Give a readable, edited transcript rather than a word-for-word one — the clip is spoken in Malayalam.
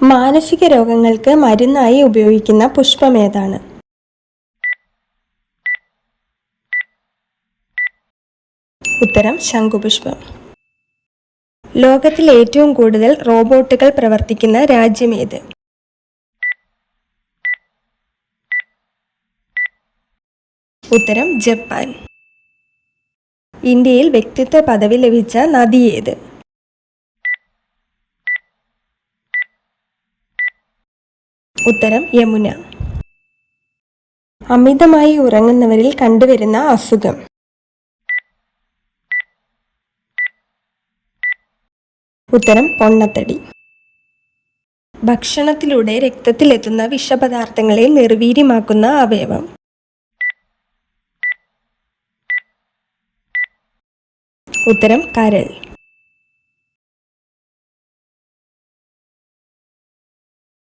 മാനസിക രോഗങ്ങൾക്ക് മരുന്നായി ഉപയോഗിക്കുന്ന പുഷ്പമേതാണ്? ഉത്തരം ശംഖുപുഷ്പം. ലോകത്തിൽ ഏറ്റവും കൂടുതൽ റോബോട്ടുകൾ പ്രവർത്തിക്കുന്ന രാജ്യമേത്? ഉത്തരം ജപ്പാൻ. ഇന്ത്യയിൽ വ്യക്തിത്വ പദവി ലഭിച്ച നദി ഏത്? ഉത്തരം യമുന. അമിതമായി ഉറങ്ങുന്നവരിൽ കണ്ടുവരുന്ന അസുഖം? ഉത്തരം പൊണ്ണത്തടി. ഭക്ഷണത്തിലൂടെ രക്തത്തിലെത്തുന്ന വിഷപദാർത്ഥങ്ങളെ നിർവീര്യമാക്കുന്ന അവയവം? ഉത്തരം കരൾ.